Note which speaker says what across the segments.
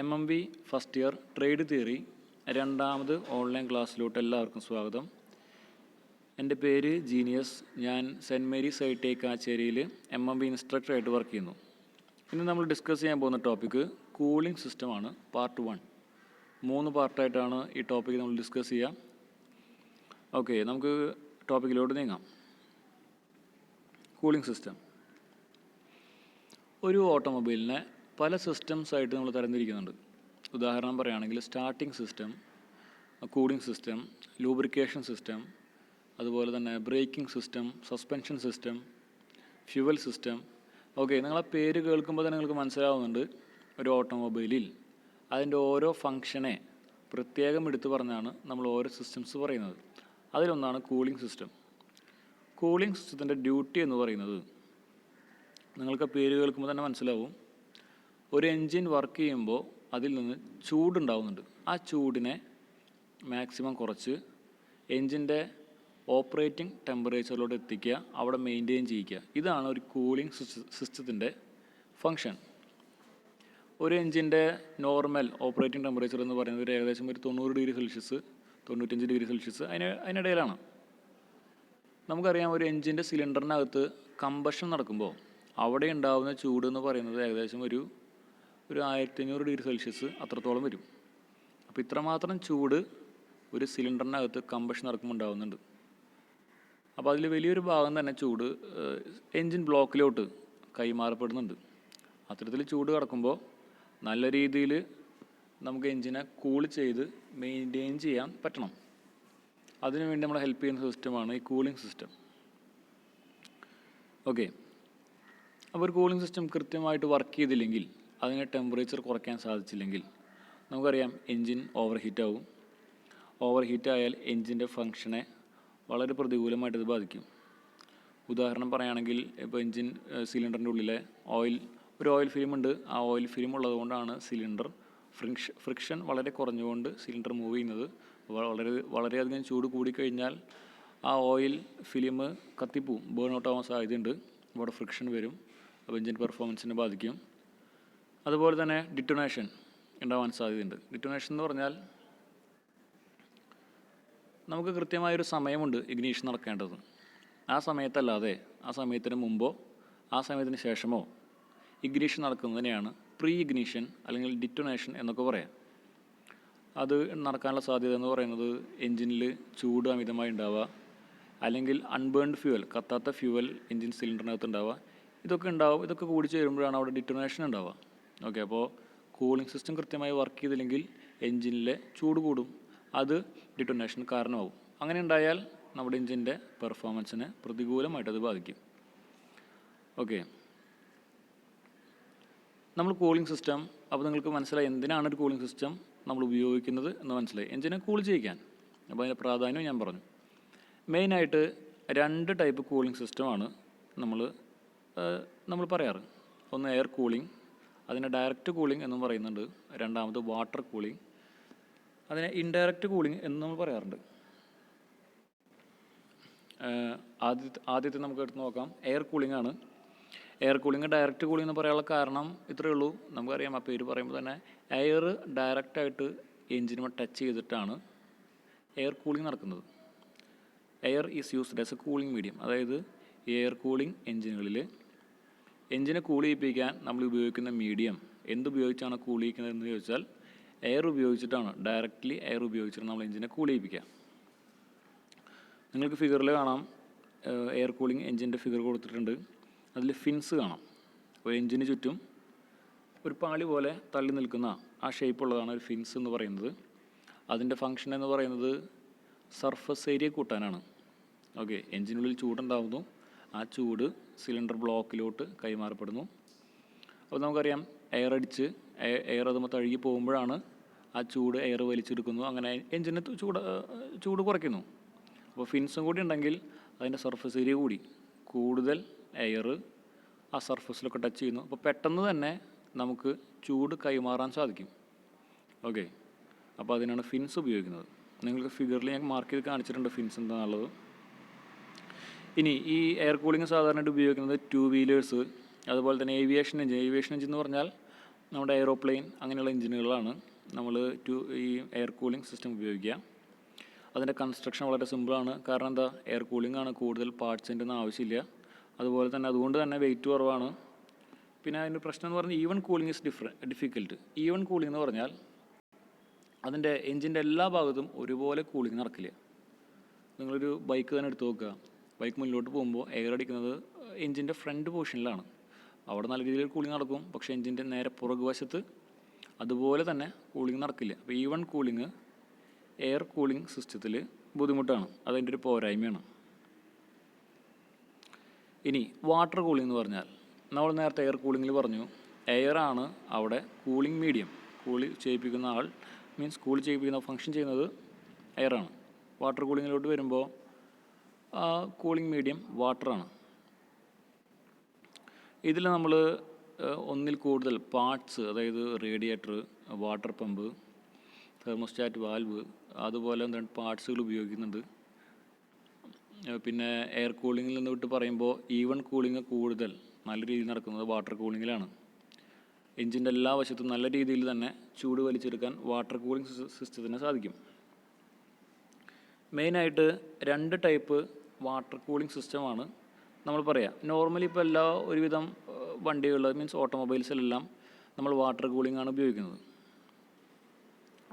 Speaker 1: MMB first year trade theory രണ്ടാമത് online ക്ലാസ്സിലോട്ട് എല്ലാവർക്കും സ്വാഗതം. എൻ്റെ പേര് ജീനിയസ്. ഞാൻ cent Mary's ITI കാച്ചേരിയിൽ MMB ഇൻസ്ട്രക്ടറായിട്ട് work ചെയ്യുന്നു. ഇന്ന് നമ്മൾ ഡിസ്കസ് ചെയ്യാൻ പോകുന്ന ടോപ്പിക്ക് കൂളിംഗ് സിസ്റ്റമാണ്, പാർട്ട് 1. 3 പാർട്ടായിട്ടാണ് ഈ ടോപ്പിക്ക് നമ്മൾ ഡിസ്കസ് ചെയ്യുക. ഓക്കെ, നമുക്ക് ടോപ്പിക്കിലോട്ട് നീങ്ങാം. Cooling system. ഒരു ഓട്ടോമൊബൈലിനെ പല സിസ്റ്റംസ് ആയിട്ട് നമ്മൾ തരംതിരിക്കുന്നുണ്ട്. ഉദാഹരണം പറയുകയാണെങ്കിൽ starting system, cooling system, lubrication system, അതുപോലെ തന്നെ braking system, suspension system, fuel system. Okay, നിങ്ങൾ ആ പേര് കേൾക്കുമ്പോൾ തന്നെ നിങ്ങൾക്ക് മനസ്സിലാവുന്നുണ്ട് ഒരു ഓട്ടോമൊബൈലിൽ അതിൻ്റെ ഓരോ ഫങ്ഷനെ പ്രത്യേകം എടുത്തു പറഞ്ഞാണ് നമ്മൾ ഓരോ സിസ്റ്റംസ് പറയുന്നത്. അതിലൊന്നാണ് കൂളിംഗ് സിസ്റ്റം. കൂളിംഗ് സിസ്റ്റത്തിൻ്റെ ഡ്യൂട്ടി എന്ന് പറയുന്നത് നിങ്ങൾക്ക് പേര് കേൾക്കുമ്പോൾ തന്നെ മനസ്സിലാവും. ഒരു എൻജിൻ വർക്ക് ചെയ്യുമ്പോൾ അതിൽ നിന്ന് ചൂടുണ്ടാവുന്നുണ്ട്. ആ ചൂടിനെ മാക്സിമം കുറച്ച് എൻജിൻ്റെ ഓപ്പറേറ്റിംഗ് ടെമ്പറേച്ചറിലോട്ട് എത്തിക്കുക, അവിടെ മെയിൻറ്റെയിൻ ചെയ്യിക്കുക. ഇതാണ് ഒരു കൂളിംഗ് സിസ്റ്റത്തിൻ്റെ ഫങ്ഷൻ. ഒരു എൻജിൻ്റെ നോർമൽ ഓപ്പറേറ്റിംഗ് ടെമ്പറേച്ചർ എന്ന് പറയുന്നത് ഏകദേശം ഒരു 90 ഡിഗ്രി സെൽഷ്യസ് 95 ഡിഗ്രി സെൽഷ്യസ് അതിനിടയിലാണ്. നമുക്കറിയാം, ഒരു എൻജിൻ്റെ സിലിണ്ടറിനകത്ത് കമ്പഷൻ നടക്കുമ്പോൾ അവിടെ ഉണ്ടാകുന്ന ചൂട് എന്ന് പറയുന്നത് ഏകദേശം ഒരു 1500 ഡിഗ്രി സെൽഷ്യസ് അത്രത്തോളം വരും. അപ്പോൾ ഇത്രമാത്രം ചൂട് ഒരു സിലിണ്ടറിനകത്ത് കമ്പഷൻ നടക്കുമ്പോൾ ഉണ്ടാകുന്നുണ്ട്. അപ്പോൾ അതിൽ വലിയൊരു ഭാഗം തന്നെ ചൂട് എൻജിൻ ബ്ലോക്കിലോട്ട് കൈമാറപ്പെടുന്നുണ്ട്. അത്തരത്തിൽ ചൂട് കിടക്കുമ്പോൾ നല്ല രീതിയിൽ നമുക്ക് എൻജിനെ കൂൾ ചെയ്ത് മെയിൻറ്റെയിൻ ചെയ്യാൻ പറ്റണം. അതിനുവേണ്ടി നമ്മളെ ഹെൽപ്പ് ചെയ്യുന്ന സിസ്റ്റമാണ് ഈ കൂളിംഗ് സിസ്റ്റം. ഓക്കെ, അപ്പോൾ ഒരു കൂളിംഗ് സിസ്റ്റം കൃത്യമായിട്ട് വർക്ക് ചെയ്തില്ലെങ്കിൽ, അതിന് ടെമ്പറേച്ചർ കുറയ്ക്കാൻ സാധിച്ചില്ലെങ്കിൽ, നമുക്കറിയാം എൻജിൻ ഓവർ ഹീറ്റാവും. ഓവർ ഹീറ്റായാൽ എൻജിൻ്റെ ഫങ്ഷനെ വളരെ പ്രതികൂലമായിട്ട് ഇത് ബാധിക്കും. ഉദാഹരണം പറയുകയാണെങ്കിൽ, ഇപ്പോൾ എൻജിൻ സിലിണ്ടറിൻ്റെ ഉള്ളിലെ ഒരു ഓയിൽ ഫിലിം ഉണ്ട്. ആ ഓയിൽ ഫിലിം ഉള്ളതുകൊണ്ടാണ് സിലിണ്ടർ ഫ്രിക്ഷൻ വളരെ കുറഞ്ഞുകൊണ്ട് സിലിണ്ടർ മൂവ് ചെയ്യുന്നത്. വളരെയധികം ചൂട് കൂടിക്കഴിഞ്ഞാൽ ആ ഓയിൽ ഫിലിം കത്തിപ്പോവും, ബേൺ ഔട്ട് ആവാൻ സാധ്യതയുണ്ട്. അവിടെ ഫ്രിക്ഷൻ വരും, അപ്പോൾ എൻജിൻ പെർഫോമൻസിനെ ബാധിക്കും. അതുപോലെ തന്നെ ഡിറ്റൊനേഷൻ ഉണ്ടാവാൻ സാധ്യതയുണ്ട്. ഡിറ്റൊനേഷൻ എന്ന് പറഞ്ഞാൽ നമുക്ക് കൃത്യമായൊരു സമയമുണ്ട് ഇഗ്നീഷൻ നടക്കേണ്ടത്. ആ സമയത്തല്ലാതെ ആ സമയത്തിന് മുമ്പോ ആ സമയത്തിന് ശേഷമോ ഇഗ്നീഷൻ നടക്കുന്നതിനെയാണ് പ്രീ ഇഗ്നീഷൻ അല്ലെങ്കിൽ ഡിറ്റൊനേഷൻ എന്നൊക്കെ പറയാം. അത് നടക്കാനുള്ള സാധ്യത എന്ന് പറയുന്നത് എൻജിനിൽ ചൂട് അമിതമായി ഉണ്ടാവുക, അല്ലെങ്കിൽ അൺബേൺഡ് ഫ്യൂവൽ, കത്താത്ത ഫ്യൂവൽ എൻജിൻ സിലിണ്ടറിനകത്ത് ഉണ്ടാവുക. ഇതൊക്കെ കൂടി ചേരുമ്പോഴാണ് അവിടെ ഡിറ്റൊനേഷൻ ഉണ്ടാവുക. ഓക്കെ, അപ്പോൾ കൂളിംഗ് സിസ്റ്റം കൃത്യമായി വർക്ക് ചെയ്തില്ലെങ്കിൽ എൻജിനിലെ ചൂട് കൂടും, അത് ഡിറ്റൊനേഷന് കാരണമാവും. അങ്ങനെ ഉണ്ടായാൽ നമ്മുടെ എൻജിൻ്റെ പെർഫോമൻസിനെ പ്രതികൂലമായിട്ടത് ബാധിക്കും. ഓക്കെ, നമ്മൾ കൂളിംഗ് സിസ്റ്റം, അപ്പോൾ നിങ്ങൾക്ക് മനസ്സിലായി എന്തിനാണ് ഒരു കൂളിംഗ് സിസ്റ്റം നമ്മൾ ഉപയോഗിക്കുന്നത് എന്ന് മനസ്സിലായി. എൻജിനെ കൂൾ ചെയ്യിക്കാൻ. അപ്പോൾ അതിൻ്റെ പ്രാധാന്യം ഞാൻ പറഞ്ഞു. മെയിനായിട്ട് 2 ടൈപ്പ് കൂളിംഗ് സിസ്റ്റമാണ് നമ്മൾ പറയാറ്. ഒന്ന് എയർ കൂളിംഗ്, അതിനെ ഡയറക്റ്റ് കൂളിംഗ് എന്നും പറയുന്നുണ്ട്. രണ്ടാമത് വാട്ടർ കൂളിംഗ്, അതിനെ ഇൻഡയറക്റ്റ് കൂളിംഗ് എന്നും നമ്മൾ പറയാറുണ്ട്. ആദ്യത്തെ നമുക്ക് എടുത്ത് നോക്കാം, എയർ കൂളിംഗ് ആണ്. എയർ കൂളിംഗ് ഡയറക്റ്റ് കൂളിംഗ് എന്ന് പറയാനുള്ള കാരണം ഇത്രയേ ഉള്ളൂ. നമുക്കറിയാം, ആ പേര് പറയുമ്പോൾ തന്നെ എയർ ഡയറക്റ്റായിട്ട് എൻജിനുമേ ടച്ച് ചെയ്തിട്ടാണ് എയർ കൂളിംഗ് നടക്കുന്നത്. Air is used as A cooling medium. അതായത് എയർ കൂളിംഗ് എൻജിനുകളിൽ എൻജിനെ കൂൾ ചെയ്യിപ്പിക്കാൻ നമ്മൾ ഉപയോഗിക്കുന്ന മീഡിയം എന്തുപയോഗിച്ചാണ് കൂൾ ചെയ്യിക്കുന്നതെന്ന് ചോദിച്ചാൽ എയർ ഉപയോഗിച്ചിട്ടാണ്. ഡയറക്റ്റ്ലി എയർ ഉപയോഗിച്ചിട്ടാണ് നമ്മൾ എൻജിനെ കൂൾ ചെയ്യിപ്പിക്കുക. നിങ്ങൾക്ക് ഫിഗറിൽ കാണാം, എയർ കൂളിംഗ് എൻജിൻ്റെ ഫിഗർ കൊടുത്തിട്ടുണ്ട്. അതിൽ ഫിൻസ് കാണാം. ഒരു എൻജിന് ചുറ്റും ഒരു പാളി പോലെ തള്ളി നിൽക്കുന്ന ആ ഷേപ്പുള്ളതാണ് ഒരു ഫിൻസ് എന്ന് പറയുന്നത്. അതിൻ്റെ ഫങ്ഷൻ എന്ന് പറയുന്നത് സർഫസ് ഏരിയ കൂട്ടാനാണ്. ഓക്കെ, എൻജിനുള്ളിൽ ചൂടുണ്ടാകുന്നു, ആ ചൂട് സിലിണ്ടർ ബ്ലോക്കിലോട്ട് കൈമാറപ്പെടുന്നു. അപ്പോൾ നമുക്കറിയാം, എയർ അതുമ്പോൾ തഴുകി പോകുമ്പോഴാണ് ആ ചൂട് എയർ വലിച്ചെടുക്കുന്നു. അങ്ങനെ എൻജിന് ചൂട് കുറയ്ക്കുന്നു. അപ്പോൾ ഫിൻസും കൂടി ഉണ്ടെങ്കിൽ അതിൻ്റെ സർഫസ് ഏരിയ കൂടി, കൂടുതൽ എയർ ആ സർഫസിലൊക്കെ ടച്ച് ചെയ്യുന്നു. അപ്പോൾ പെട്ടെന്ന് തന്നെ നമുക്ക് ചൂട് കൈമാറാൻ സാധിക്കും. ഓക്കെ, അപ്പോൾ അതിനാണ് ഫിൻസ് ഉപയോഗിക്കുന്നത്. നിങ്ങൾക്ക് ഫിഗറിൽ ഞാൻ മാർക്ക് ചെയ്ത് കാണിച്ചിട്ടുണ്ട് ഫിൻസ് എന്താണെന്നുള്ളത്. ഇനി ഈ എയർ കൂളിംഗ് സാധാരണയായിട്ട് ഉപയോഗിക്കുന്നത് 2 വീലേഴ്സ്, അതുപോലെ തന്നെ ഏവിയേഷൻ എഞ്ചിൻ എന്ന് പറഞ്ഞാൽ നമ്മുടെ എയ്റോപ്ലെയിൻ അങ്ങനെയുള്ള എഞ്ചിനുകളാണ് നമ്മൾ ഈ എയർ കൂളിംഗ് സിസ്റ്റം ഉപയോഗിക്കുക. അതിൻ്റെ കൺസ്ട്രക്ഷൻ വളരെ സിമ്പിളാണ്. കാരണം എന്താ, എയർ കൂളിംഗ് ആണ്, കൂടുതൽ പാർട്സിൻ്റെ ഒന്നും ആവശ്യമില്ല. അതുപോലെ തന്നെ അതുകൊണ്ട് തന്നെ വെയിറ്റ് കുറവാണ്. പിന്നെ അതിൻ്റെ പ്രശ്നം എന്ന് പറഞ്ഞാൽ even cooling is difficult. Even cooling എന്ന് പറഞ്ഞാൽ അതിൻ്റെ എഞ്ചിൻ്റെ എല്ലാ ഭാഗത്തും ഒരുപോലെ കൂളിംഗ് നടക്കില്ല. നിങ്ങളൊരു ബൈക്ക് തന്നെ എടുത്ത് നോക്കുക. ബൈക്ക് മുന്നോട്ട് പോകുമ്പോൾ എയർ അടിക്കുന്നത് എഞ്ചിൻ്റെ ഫ്രണ്ട് പോർഷനിലാണ്. അവിടെ നല്ല രീതിയിൽ കൂളിംഗ് നടക്കും. പക്ഷേ എഞ്ചിൻ്റെ നേരെ പുറകുവശത്ത് അതുപോലെ തന്നെ കൂളിംഗ് നടക്കില്ല. അപ്പോൾ ഈവൻ കൂളിംഗ് എയർ കൂളിംഗ് സിസ്റ്റത്തിൽ ബുദ്ധിമുട്ടാണ്. അതതിൻ്റെ ഒരു പോരായ്മയാണ്. ഇനി വാട്ടർ കൂളിംഗ് എന്ന് പറഞ്ഞാൽ, നമ്മൾ നേരത്തെ എയർ കൂളിങ്ങിൽ പറഞ്ഞു, എയറാണ് അവിടെ കൂളിംഗ് മീഡിയം. കൂളി ചെയ്യിപ്പിക്കുന്ന ആൾ മീൻസ് കൂളി ചെയ്യിപ്പിക്കുന്ന ഫങ്ഷൻ ചെയ്യുന്നത് എയറാണ്. വാട്ടർ കൂളിങ്ങിലോട്ട് വരുമ്പോൾ കൂളിംഗ് മീഡിയം വാട്ടറാണ്. ഇതിൽ നമ്മൾ ഒന്നിൽ കൂടുതൽ പാർട്സ്, അതായത് radiator, water pump, thermostat valve, അതുപോലെ എന്താണ് പാർട്സുകൾ ഉപയോഗിക്കുന്നുണ്ട്. പിന്നെ എയർ കൂളിങ്ങിൽ നിന്ന് വിട്ട് പറയുമ്പോൾ ഈവൻ കൂളിംഗ് കൂടുതൽ നല്ല രീതിയിൽ നടക്കുന്നത് വാട്ടർ കൂളിങ്ങിലാണ്. എഞ്ചിൻ്റെ എല്ലാ വശത്തും നല്ല രീതിയിൽ തന്നെ ചൂട് വലിച്ചെടുക്കാൻ വാട്ടർ കൂളിംഗ് സിസ്റ്റത്തിന് സാധിക്കും. മെയിനായിട്ട് 2 ടൈപ്പ് വാട്ടർ കൂളിംഗ് സിസ്റ്റമാണ് നമ്മൾ പറയാം. നോർമലി ഇപ്പോൾ ഒരുവിധം വണ്ടികൾ മീൻസ് ഓട്ടോമൊബൈൽസിലെല്ലാം നമ്മൾ വാട്ടർ കൂളിംഗ് ആണ് ഉപയോഗിക്കുന്നത്.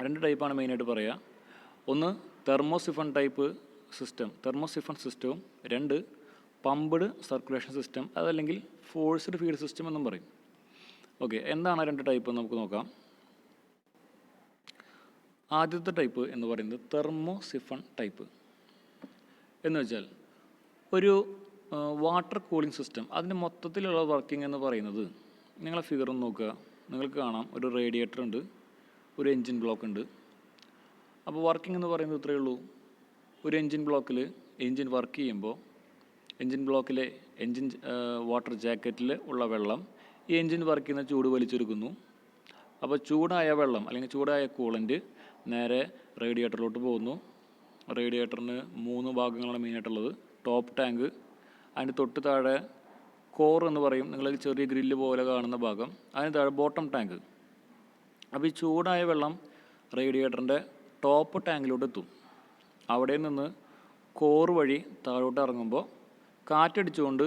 Speaker 1: 2 ടൈപ്പാണ് മെയിനായിട്ട് പറയുക. ഒന്ന് തെർമോസിഫൺ ടൈപ്പ് സിസ്റ്റം, തെർമോസിഫൺ സിസ്റ്റവും 2 പമ്പ്ഡ് സർക്കുലേഷൻ സിസ്റ്റം, അതല്ലെങ്കിൽ ഫോഴ്സ്ഡ് ഫീഡ് സിസ്റ്റം എന്നും പറയും. ഓക്കെ, എന്താണ് 2 ടൈപ്പ് എന്ന് നമുക്ക് നോക്കാം. ആദ്യത്തെ ടൈപ്പ് എന്ന് പറയുന്നത് തെർമോസിഫൺ ടൈപ്പ്. എന്ന് വെച്ചാൽ ഒരു വാട്ടർ കൂളിംഗ് സിസ്റ്റം, അതിൻ്റെ മൊത്തത്തിലുള്ള വർക്കിംഗ് എന്ന് പറയുന്നത്, നിങ്ങളെ ഫിഗർ ഒന്ന് നോക്കുക, നിങ്ങൾക്ക് കാണാം ഒരു റേഡിയേറ്റർ ഉണ്ട്, ഒരു എൻജിൻ ബ്ലോക്ക് ഉണ്ട്. അപ്പോൾ വർക്കിംഗ് എന്ന് പറയുന്നത് ഇത്രയേ ഉള്ളൂ. ഒരു എൻജിൻ ബ്ലോക്കിൽ എൻജിൻ വർക്ക് ചെയ്യുമ്പോൾ എൻജിൻ ബ്ലോക്കിലെ എൻജിൻ വാട്ടർ ജാക്കറ്റിൽ ഉള്ള വെള്ളം ഈ എൻജിൻ വർക്ക് ചെയ്യുന്ന ചൂട് വലിച്ചെടുക്കുന്നു. അപ്പോൾ ചൂടായ വെള്ളം അല്ലെങ്കിൽ ചൂടായ കൂളൻ്റ് നേരെ റേഡിയേറ്ററിലോട്ട് പോകുന്നു. റേഡിയേറ്ററിന് 3 ഭാഗങ്ങളാണ് മെയിനായിട്ടുള്ളത്. ടോപ്പ് ടാങ്ക്, അതിൻ്റെ തൊട്ട് താഴെ കോർ എന്ന് പറയും, നിങ്ങൾ ചെറിയ ഗ്രില്ല് പോലെ കാണുന്ന ഭാഗം, അതിന് താഴെ ബോട്ടം ടാങ്ക്. അപ്പോൾ ഈ ചൂടായ വെള്ളം റേഡിയേറ്ററിൻ്റെ ടോപ്പ് ടാങ്കിലോട്ട് എത്തും. അവിടെ നിന്ന് കോർ വഴി താഴോട്ട് ഇറങ്ങുമ്പോൾ കാറ്റടിച്ചുകൊണ്ട്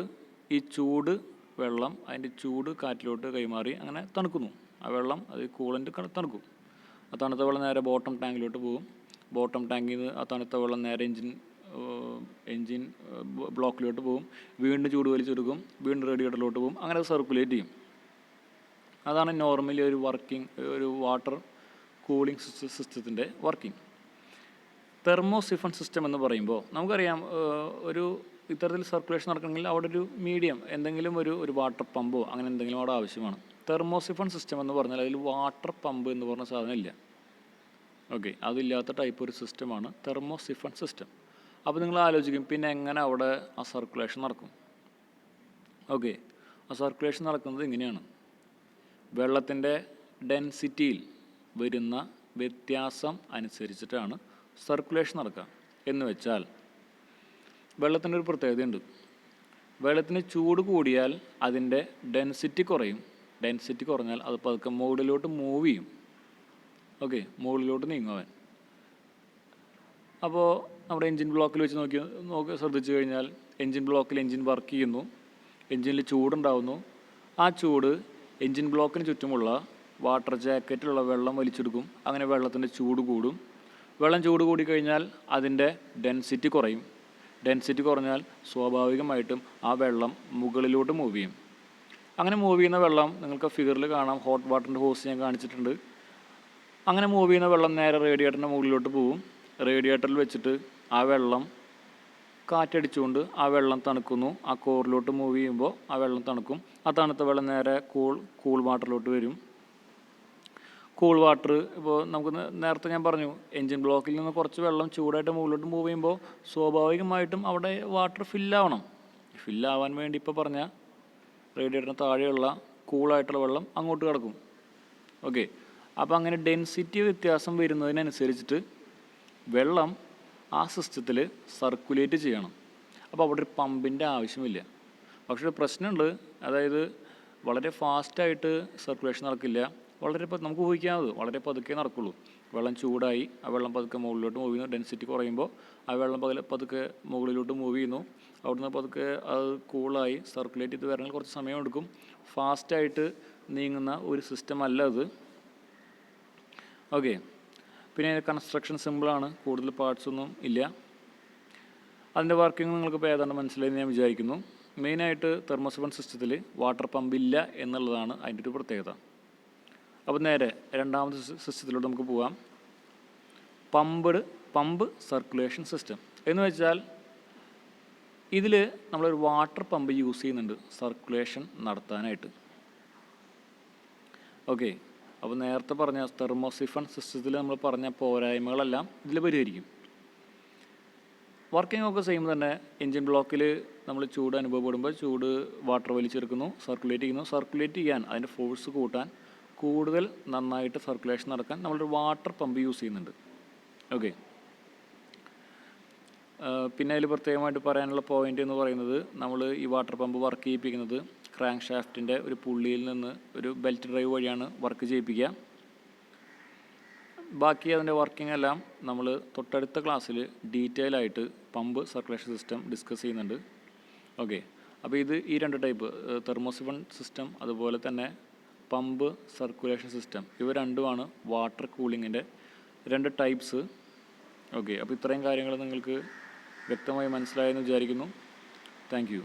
Speaker 1: ഈ ചൂട് വെള്ളം അതിൻ്റെ ചൂട് കാറ്റിലോട്ട് കൈമാറി അങ്ങനെ തണുക്കുന്നു. ആ വെള്ളം അത് കൂളൻ്റ് തണുക്കും. ആ തണുത്ത വെള്ളം നേരെ ബോട്ടം ടാങ്കിലോട്ട് പോകും. ബോട്ടം ടാങ്കിൽ നിന്ന് ആ തണുത്ത വെള്ളം നേരെ എൻജിൻ ബ്ലോക്കിലോട്ട് പോകും. വീണ്ടും ചൂട് വലിച്ചെടുക്കും, വീണ്ടും റേഡിയേറ്ററിലോട്ട് പോകും. അങ്ങനെ സർക്കുലേറ്റ് ചെയ്യും. അതാണ് നോർമലി ഒരു വാട്ടർ കൂളിംഗ് സിസ്റ്റത്തിൻ്റെ വർക്കിംഗ്. തെർമോസിഫൺ സിസ്റ്റം എന്ന് പറയുമ്പോൾ നമുക്കറിയാം, ഒരു ഇത്തരത്തിൽ സർക്കുലേഷൻ നടക്കണമെങ്കിൽ അവിടെ ഒരു മീഡിയം എന്തെങ്കിലും ഒരു വാട്ടർ പമ്പോ അങ്ങനെ എന്തെങ്കിലും അവിടെ ആവശ്യമാണ്. തെർമോസിഫൺ സിസ്റ്റം എന്ന് പറഞ്ഞാൽ അതിൽ വാട്ടർ പമ്പ് എന്ന് പറഞ്ഞ സാധനം ഇല്ല. ഓക്കെ, അതില്ലാത്ത ടൈപ്പ് ഒരു സിസ്റ്റമാണ് തെർമോസിഫൺ സിസ്റ്റം. അപ്പോൾ നിങ്ങൾ ആലോചിക്കും, പിന്നെ എങ്ങനെ അവിടെ ആ സർക്കുലേഷൻ നടക്കും? ഓക്കെ, ആ സർക്കുലേഷൻ നടക്കുന്നത് ഇങ്ങനെയാണ്. വെള്ളത്തിൻ്റെ ഡെൻസിറ്റിയിൽ വരുന്ന വ്യത്യാസം അനുസരിച്ചിട്ടാണ് സർക്കുലേഷൻ നടക്കുക. എന്ന് വെച്ചാൽ വെള്ളത്തിൻ്റെ ഒരു പ്രത്യേകതയുണ്ട്. വെള്ളത്തിന് ചൂട് കൂടിയാൽ അതിൻ്റെ ഡെൻസിറ്റി കുറയും. ഡെൻസിറ്റി കുറഞ്ഞാൽ അത് പതുക്കെ മുകളിലോട്ട് മൂവ് ചെയ്യും. ഓക്കെ, മുകളിലോട്ട് നീങ്ങുവാൻ. അപ്പോൾ നമ്മുടെ എൻജിൻ ബ്ലോക്കിൽ വെച്ച് ശ്രദ്ധിച്ചു കഴിഞ്ഞാൽ എൻജിൻ ബ്ലോക്കിൽ എൻജിൻ വർക്ക് ചെയ്യുന്നു, എൻജിനിൽ ചൂടുണ്ടാവുന്നു. ആ ചൂട് എൻജിൻ ബ്ലോക്കിന് ചുറ്റുമുള്ള വാട്ടർ ജാക്കറ്റിലുള്ള വെള്ളം വലിച്ചെടുക്കും. അങ്ങനെ വെള്ളത്തിൻ്റെ ചൂട് കൂടും. വെള്ളം ചൂട് കൂടിക്കഴിഞ്ഞാൽ അതിൻ്റെ ഡെൻസിറ്റി കുറയും. ഡെൻസിറ്റി കുറഞ്ഞാൽ സ്വാഭാവികമായിട്ടും ആ വെള്ളം മുകളിലോട്ട് മൂവ് ചെയ്യും. അങ്ങനെ മൂവ് ചെയ്യുന്ന വെള്ളം നിങ്ങൾക്ക് ഫിഗറിൽ കാണാം. ഹോട്ട് വാട്ടറിൻ്റെ ഹോസ് ഞാൻ കാണിച്ചിട്ടുണ്ട്. അങ്ങനെ മൂവ് ചെയ്യുന്ന വെള്ളം നേരെ റേഡിയേറ്ററിൻ്റെ മുകളിലോട്ട് പോകും. റേഡിയേറ്ററിൽ വെച്ചിട്ട് ആ വെള്ളം കാറ്റടിച്ചുകൊണ്ട് ആ വെള്ളം തണുക്കുന്നു. ആ കോറിലോട്ട് മൂവ് ചെയ്യുമ്പോൾ ആ വെള്ളം തണുക്കും. ആ തണുത്ത വെള്ളം നേരെ കൂൾ വാട്ടറിലോട്ട് വരും. കൂൾ വാട്ടർ ഇപ്പോൾ നമുക്ക് നേരത്തെ ഞാൻ പറഞ്ഞു, എൻജിൻ ബ്ലോക്കിൽ നിന്ന് കുറച്ച് വെള്ളം ചൂടായിട്ട് മുകളിലോട്ട് മൂവ് ചെയ്യുമ്പോൾ സ്വാഭാവികമായിട്ടും അവിടെ വാട്ടർ ഫില്ലാവണം. ഫില്ലാവാൻ വേണ്ടി ഇപ്പോൾ പറഞ്ഞ റേഡിയേറ്ററിന് താഴെയുള്ള കൂളായിട്ടുള്ള വെള്ളം അങ്ങോട്ട് കിടക്കും. ഓക്കെ, അപ്പോൾ അങ്ങനെ ഡെൻസിറ്റി വ്യത്യാസം വരുന്നതിനനുസരിച്ചിട്ട് വെള്ളം ആ സിസ്റ്റത്തിൽ സർക്കുലേറ്റ് ചെയ്യണം. അപ്പോൾ അവിടെ ഒരു പമ്പിൻ്റെ ആവശ്യമില്ല. പക്ഷേ ഒരു പ്രശ്നമുണ്ട്, അതായത് വളരെ ഫാസ്റ്റായിട്ട് സർക്കുലേഷൻ നടക്കില്ല. നമുക്ക് ഊഹിക്കാവുന്നത് വളരെ പതുക്കെ നടക്കുള്ളൂ. വെള്ളം ചൂടായി ആ വെള്ളം പതുക്കെ മുകളിലോട്ട് മൂവ് ചെയ്യുന്നു. ഡെൻസിറ്റി കുറയുമ്പോൾ ആ വെള്ളം പതുക്കെ മുകളിലോട്ട് മൂവ് ചെയ്യുന്നു. അവിടുന്ന് പതുക്കെ അത് കൂളായി സർക്കുലേറ്റ് ചെയ്ത് വരണമെങ്കിൽ കുറച്ച് സമയമെടുക്കും. ഫാസ്റ്റായിട്ട് നീങ്ങുന്ന ഒരു സിസ്റ്റം അല്ല അത്. ഓക്കെ, പിന്നെ കൺസ്ട്രക്ഷൻ സിമ്പിളാണ്, കൂടുതൽ പാർട്സൊന്നും ഇല്ല. അതിൻ്റെ വർക്കിംഗ് നിങ്ങൾക്കിപ്പോൾ ഏതാണ്ട് മനസ്സിലായെന്ന് ഞാൻ വിചാരിക്കുന്നു. മെയിനായിട്ട് തെർമോസിഫൺ സിസ്റ്റത്തിൽ വാട്ടർ പമ്പില്ല എന്നുള്ളതാണ് അതിൻ്റെ ഒരു പ്രത്യേകത. അപ്പോൾ നേരെ രണ്ടാമത്തെ സിസ്റ്റത്തിലോട്ട് നമുക്ക് പോകാം. പമ്പ് സർക്കുലേഷൻ സിസ്റ്റം എന്ന് വെച്ചാൽ ഇതിൽ നമ്മളൊരു വാട്ടർ പമ്പ് യൂസ് ചെയ്യുന്നുണ്ട് സർക്കുലേഷൻ നടത്താനായിട്ട്. ഓക്കെ, അപ്പോൾ നേരത്തെ പറഞ്ഞ തെർമോസിഫൺ സിസ്റ്റത്തിൽ നമ്മൾ പറഞ്ഞ പോരായ്മകളെല്ലാം ഇതിൽ പരിഹരിക്കും. വർക്കിംഗ് ഒക്കെ സെയിം തന്നെ. എൻജിൻ ബ്ലോക്കിൽ നമ്മൾ ചൂട് അനുഭവപ്പെടുമ്പോൾ ചൂട് വാട്ടർ വലിച്ചെടുക്കുന്നു, സർക്കുലേറ്റ് ചെയ്യുന്നു. സർക്കുലേറ്റ് ചെയ്യാൻ അതിൻ്റെ ഫോഴ്സ് കൂട്ടാൻ, കൂടുതൽ നന്നായിട്ട് സർക്കുലേഷൻ നടക്കാൻ നമ്മളൊരു വാട്ടർ പമ്പ് യൂസ് ചെയ്യുന്നുണ്ട്. ഓക്കെ, പിന്നെ അതിൽ പ്രത്യേകമായിട്ട് പറയാനുള്ള പോയിൻ്റ് എന്ന് പറയുന്നത്, നമ്മൾ ഈ വാട്ടർ പമ്പ് വർക്ക് ചെയ്യിപ്പിക്കുന്നത് ക്രാങ്ക് ഷാഫ്റ്റിൻ്റെ ഒരു പുള്ളിയിൽ നിന്ന് ഒരു ബെൽറ്റ് ഡ്രൈവ് വഴിയാണ് വർക്ക് ചെയ്യിപ്പിക്കുക. ബാക്കി അതിൻ്റെ വർക്കിംഗ് എല്ലാം നമ്മൾ തൊട്ടടുത്ത ക്ലാസ്സിൽ ഡീറ്റെയിൽ ആയിട്ട് പമ്പ് സർക്കുലേഷൻ സിസ്റ്റം ഡിസ്കസ് ചെയ്യുന്നുണ്ട്. ഓക്കെ, അപ്പോൾ ഈ രണ്ട് ടൈപ്പ് തെർമോസിഫൺ സിസ്റ്റം അതുപോലെ തന്നെ പമ്പ് സർക്കുലേഷൻ സിസ്റ്റം, ഇവ രണ്ടുമാണ് വാട്ടർ കൂളിങ്ങിൻ്റെ രണ്ട് ടൈപ്സ്. ഓക്കെ, അപ്പോൾ ഇത്രയും കാര്യങ്ങൾ നിങ്ങൾക്ക് വ്യക്തമായി മനസ്സിലായെന്ന് വിചാരിക്കുന്നു. Thank you.